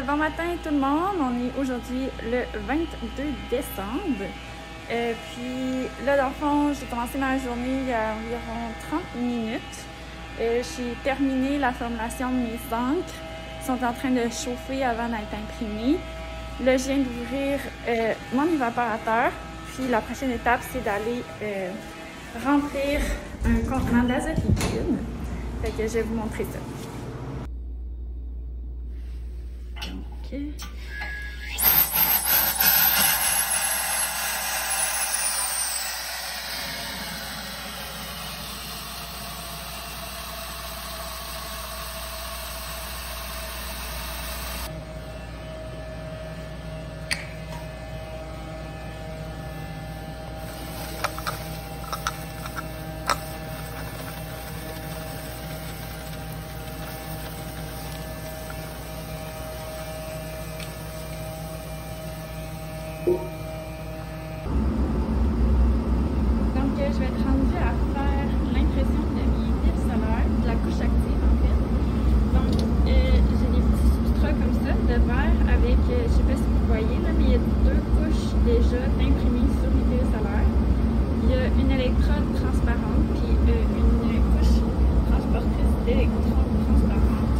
Bon matin tout le monde, on est aujourd'hui le 22 décembre. Puis là, dans le fond, j'ai commencé ma journée il y a environ 30 minutes. J'ai terminé la formulation de mes encres. Ils sont en train de chauffer avant d'être imprimés. Là, je viens d'ouvrir mon évaporateur. Puis la prochaine étape, c'est d'aller remplir un contenant d'azote liquide. Fait que je vais vous montrer ça. Okay. Donc, je vais être rendue à faire l'impression de mes piles solaires, de la couche active en fait. Donc, j'ai des petits substrats comme ça de verre avec, je sais pas si vous voyez là, mais il y a deux couches déjà imprimées sur les piles solaires. Il y a une électrode transparente puis une couche transportrice d'électrons transparentes.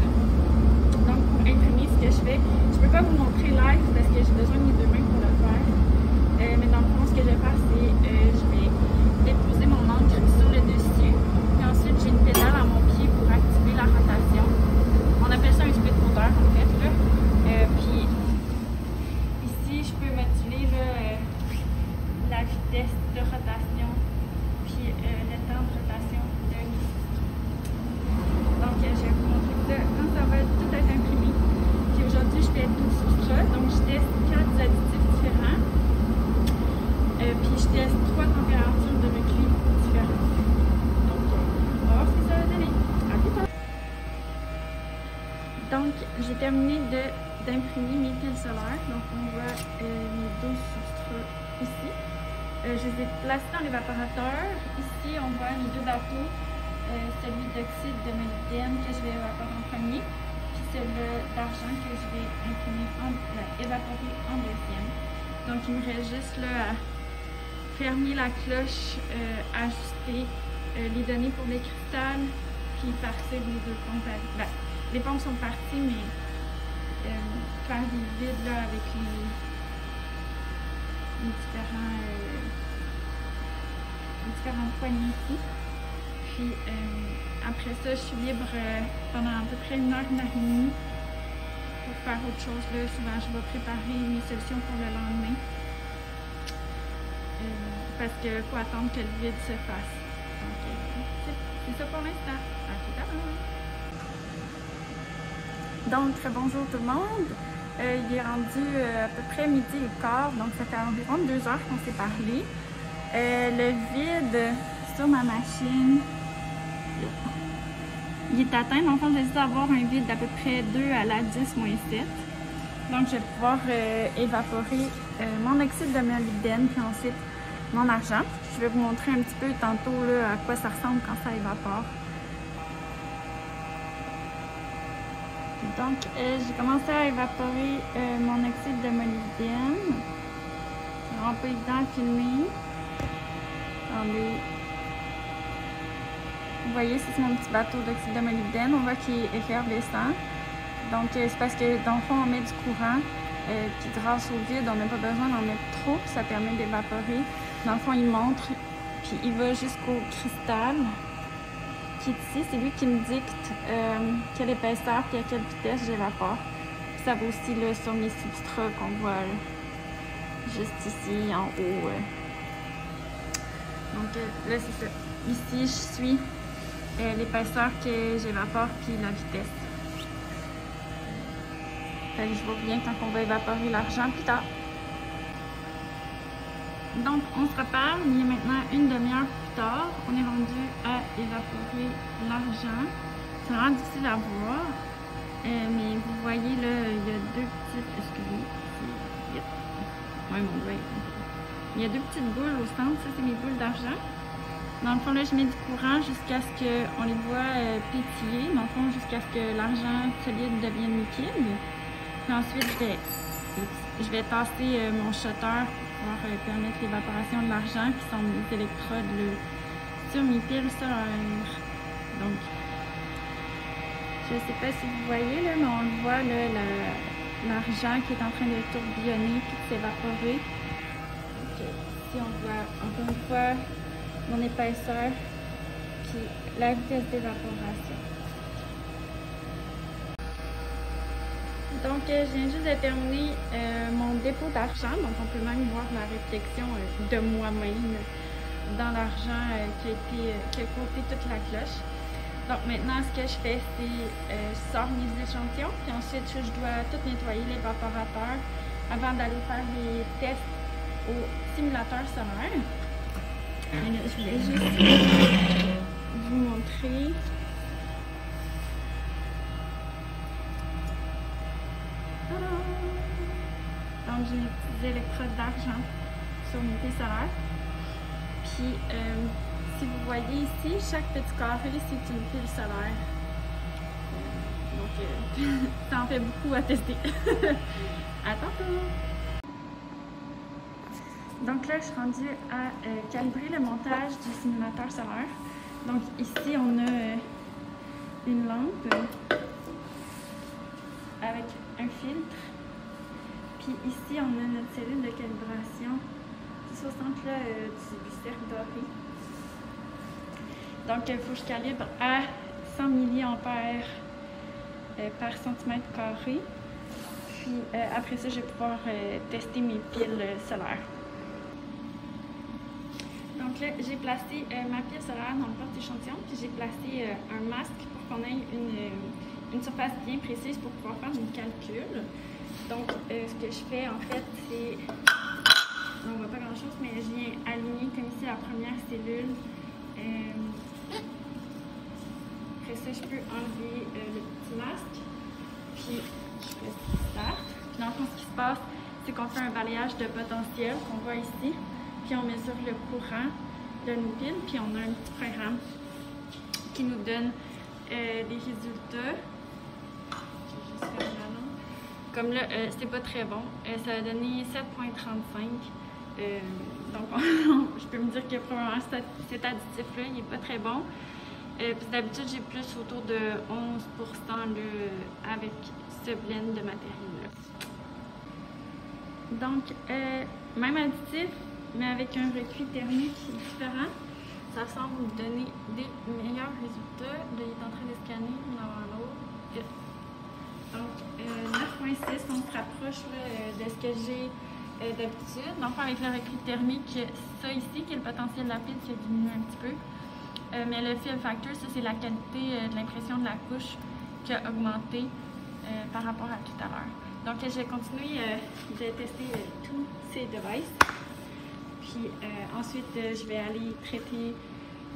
Donc, pour imprimer, ce que je fais, je peux pas vous montrer live parce que j'ai besoin de mes deux mains pour le faire. Mais dans le fond, ce que je vais faire, c'est je vais déposer mon encre sur le dessus. Puis ensuite, j'ai une pédale à mon pied pour activer la rotation. On appelle ça un speed moteur en fait. Là. Puis ici, je peux moduler là, la vitesse de rotation puis le temps de rotation de mes substrats. Donc, je vais vous montrer ça quand ça va tout être imprimé. Puis aujourd'hui, je fais 12 substrats. Donc, je teste 4 additifs différents. Puis je teste 3 températures de recueil différentes. Donc, on va voir ce que ça va donner. À plus tard! Donc, j'ai terminé d'imprimer mes piles solaires. Donc, on voit mes 12 substrats ici. Je les ai placés dans l'évaporateur. Ici, on voit les deux bateaux. Celui d'oxyde de molybdène que je vais évaporer en premier. Puis celui d'argent que je vais évaporer en deuxième. Donc, il me reste juste là à fermer la cloche, ajuster les données pour les cristals, puis partir les deux pompes. Ben, les pompes sont parties, mais faire des vides là, avec les différentes poignées ici. Puis après ça, je suis libre pendant à peu près 1 heure, 1 heure et demie pour faire autre chose. Là, souvent, je vais préparer mes solutions pour le lendemain. Parce qu'il faut attendre que le vide se fasse. Donc, c'est ça pour l'instant. À tout à l'heure. Donc, bonjour tout le monde. Il est rendu à peu près 12h15, donc ça fait environ 2 heures qu'on s'est parlé. Le vide sur ma machine, il est atteint. Donc, on décide d'avoir un vide d'à peu près 2 à la 10-7. Donc, je vais pouvoir évaporer mon oxyde de molybdène, puis ensuite mon argent. Je vais vous montrer un petit peu tantôt là, à quoi ça ressemble quand ça évapore. Donc, j'ai commencé à évaporer mon oxyde de molybdène. C'est vraiment pas évident à filmer. Attendez. Vous voyez, c'est mon petit bateau d'oxyde de molybdène. On voit qu'il est effervescent. Donc, c'est parce que dans le fond, on met du courant. Puis grâce au vide, on n'a pas besoin d'en mettre trop. Ça permet d'évaporer. Dans le fond, il montre. Puis il va jusqu'au cristal qui est ici. C'est lui qui me dicte quelle épaisseur et à quelle vitesse j'évapore. Ça va aussi là, sur mes substrats qu'on voit là, juste ici en haut. Donc là, c'est ça. Ici, je suis l'épaisseur que j'évapore puis la vitesse. Fait que je vous reviens quand on va évaporer l'argent plus tard. Donc, on se reparle. Il est maintenant 1 demi-heure plus tard. On est rendu à évaporer l'argent. C'est vraiment difficile à voir. Mais vous voyez là, il y a deux petites. Excusez. Ouais, mon doigt. Il y a deux petites boules au centre. Ça, c'est mes boules d'argent. Dans le fond, là, je mets du courant jusqu'à ce qu'on les voit pétiller. Dans le fond, jusqu'à ce que l'argent solide devienne liquide. Puis ensuite, je vais tasser mon shutter pour pouvoir permettre l'évaporation de l'argent qui sont mes électrodes là, sur mes piles solaires. Donc, je ne sais pas si vous voyez, là, mais on le voit, l'argent qui est en train de tourbillonner puis de s'évaporer. Ici, on voit encore une fois mon épaisseur puis la vitesse d'évaporation. Donc, je viens juste de terminer mon dépôt d'argent. Donc, on peut même voir la réflexion de moi-même dans l'argent qui a coaté toute la cloche. Donc, maintenant, ce que je fais, c'est je sors mes échantillons. Puis ensuite, je dois tout nettoyer l'évaporateur avant d'aller faire des tests au simulateur solaire. Et là, je voulais juste vous montrer. Donc, j'ai mes petites électrodes d'argent sur mes piles solaires. Puis, si vous voyez ici, chaque petit carré, c'est une pile solaire. Donc, ça en fait beaucoup à tester. À tantôt! Donc là, je suis rendue à calibrer le montage du simulateur solaire. Donc ici, on a une lampe avec un filtre. Puis ici, on a notre cellule de calibration qui est au centre là, du cercle doré. Donc, il faut que je calibre à 100 mA par centimètre carré. Puis après ça, je vais pouvoir tester mes piles solaires. Donc là, j'ai placé ma pile solaire dans le porte-échantillon, puis j'ai placé un masque pour qu'on ait une surface bien précise pour pouvoir faire mes calculs. Donc, ce que je fais en fait, c'est, on ne voit pas grand chose, mais je viens aligner comme ici la première cellule. Après ça, je peux enlever le petit masque, puis je fais start. Puis dans le fond, ce qui se passe, c'est qu'on fait un balayage de potentiel qu'on voit ici. Puis on mesure le courant de nos piles, puis on a un petit programme qui nous donne des résultats. Je vais juste faire la lampe. Comme là, c'était pas très bon. Ça a donné 7,35. Donc, je peux me dire que probablement cet additif-là, il n'est pas très bon. Puis d'habitude, j'ai plus autour de 11% là, avec ce blend de matériaux-là. Donc, même additif, mais avec un recuit thermique différent, ça semble nous donner des meilleurs résultats. Là, il est en train de scanner l'un avant l'autre. Donc, 9,6, on se rapproche là, de ce que j'ai d'habitude. Donc, avec le recuit thermique, ça ici, qui est le potentiel de la pile qui a diminué un petit peu. Mais le fill factor, ça, c'est la qualité de l'impression de la couche qui a augmenté par rapport à tout à l'heure. Donc, je vais continuer de tester tous ces devices. Puis ensuite, je vais aller traiter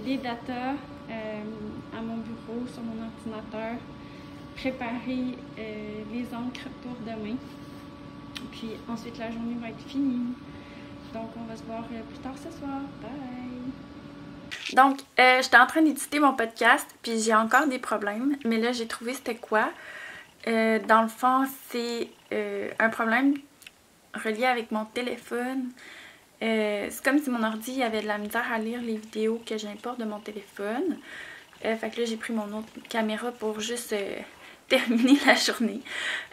les datas à mon bureau, sur mon ordinateur, préparer les encres pour demain. Puis ensuite, la journée va être finie. Donc, on va se voir plus tard ce soir. Bye! Donc, j'étais en train d'éditer mon podcast, puis j'ai encore des problèmes. Mais là, j'ai trouvé c'était quoi. Dans le fond, c'est un problème relié avec mon téléphone. C'est comme si mon ordi avait de la misère à lire les vidéos que j'importe de mon téléphone. Fait que là, j'ai pris mon autre caméra pour juste terminer la journée.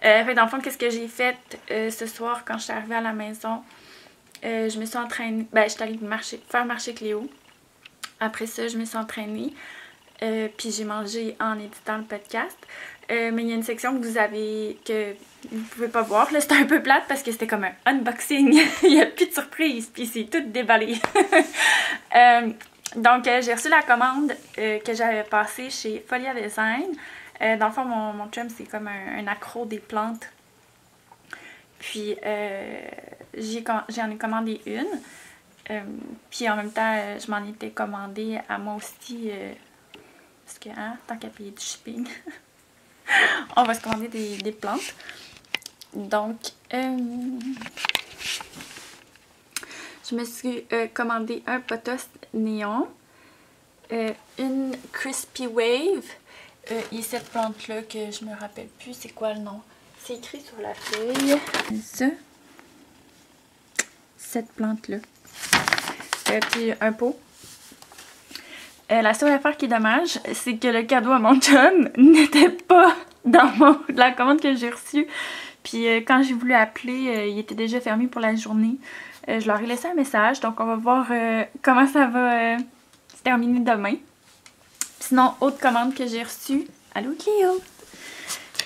Fait que dans le fond, qu'est-ce que j'ai fait ce soir quand je suis arrivée à la maison? Je me suis entraînée. Ben, je suis allée faire marcher Cléo. Après ça, je me suis entraînée. Puis j'ai mangé en éditant le podcast. Mais il y a une section que vous pouvez pas voir. Là, c'était un peu plate parce que c'était comme un unboxing. Il n'y a plus de surprise. Puis c'est tout déballé. Donc, j'ai reçu la commande que j'avais passée chez Folia Design. Dans le fond, mon chum, c'est comme un accro des plantes. Puis, j'en ai commandé une. Puis en même temps, je m'en étais commandé à moi aussi. Parce que, tant qu'à payer du shipping, on va se commander des plantes. Donc, je me suis commandé un potos néon, une Crispy Wave et cette plante-là que je me rappelle plus c'est quoi le nom. c'est écrit sur la feuille. Ça. Cette plante-là. Puis un pot. La seule affaire qui est dommage, c'est que le cadeau à mon chum n'était pas dans la commande que j'ai reçue. Puis quand j'ai voulu appeler, il était déjà fermé pour la journée. Je leur ai laissé un message, donc on va voir comment ça va se terminer demain. Sinon, autre commande que j'ai reçue. Allô Cléo!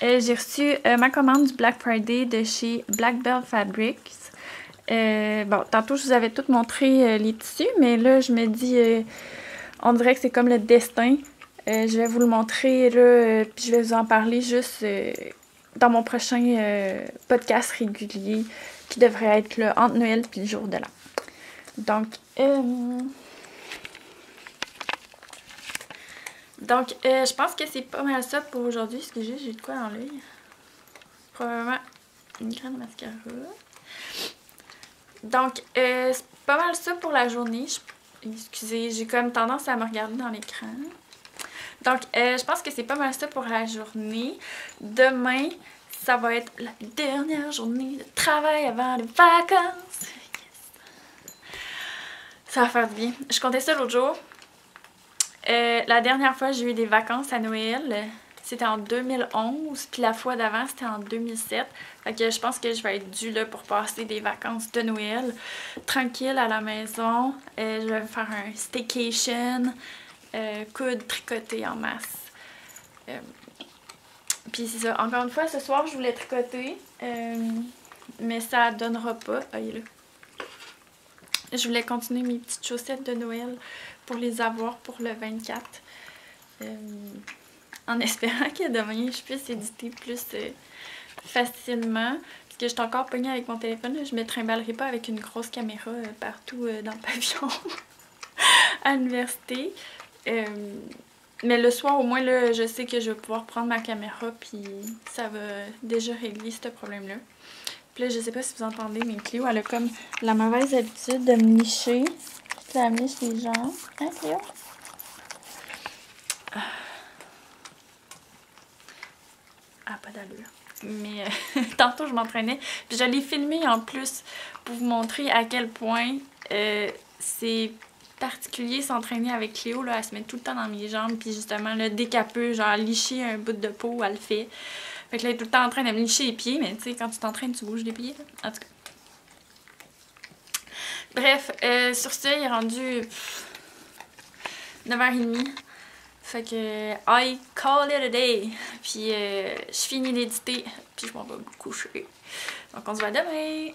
J'ai reçu ma commande du Black Friday de chez Black Bell Fabrics. Bon, tantôt je vous avais tout montré les tissus, mais là je me dis, on dirait que c'est comme le destin. Je vais vous le montrer là, puis je vais vous en parler juste dans mon prochain podcast régulier qui devrait être là, entre Noël puis le jour de l'an. Donc, je pense que c'est pas mal ça pour aujourd'hui. Excusez, j'ai de quoi dans l'œil. Probablement une grande mascara. Donc, c'est pas mal ça pour la journée. Excusez, j'ai comme tendance à me regarder dans l'écran. Donc, je pense que c'est pas mal ça pour la journée. Demain, ça va être la dernière journée de travail avant les vacances. Ça va faire du bien. Je comptais ça l'autre jour. La dernière fois j'ai eu des vacances à Noël, c'était en 2011, puis la fois d'avant c'était en 2007. Fait que je pense que je vais être due là pour passer des vacances de Noël tranquille à la maison. Je vais faire un staycation, coude tricoté en masse. Puis c'est ça, encore une fois ce soir je voulais tricoter, mais ça donnera pas. Ah, il est là. Je voulais continuer mes petites chaussettes de Noël pour les avoir pour le 24. En espérant que demain je puisse éditer plus facilement. Parce que je suis encore pognée avec mon téléphone. Je me trimballerai pas avec une grosse caméra partout dans le pavillon à l'université. Mais le soir au moins là, je sais que je vais pouvoir prendre ma caméra puis ça va déjà régler ce problème-là. Puis là, je sais pas si vous entendez, mais Cléo, elle a comme la mauvaise habitude de me licher. Ça me liche les jambes. Hein, Cléo? Ah, pas d'allure. Mais tantôt, je m'entraînais. Puis je l'ai filmé en plus pour vous montrer à quel point c'est particulier s'entraîner avec Cléo. Là, elle se met tout le temps dans mes jambes. Puis justement, là, dès qu'elle peut, genre, licher un bout de peau, elle le fait. Fait que là, elle est tout le temps en train de me licher les pieds, mais tu sais, quand tu t'entraînes, tu bouges les pieds. Là. En tout cas. Bref, sur ce, il est rendu 9h30. Fait que, I call it a day. Puis, je finis d'éditer, puis je m'en vais me coucher. Donc, on se voit demain.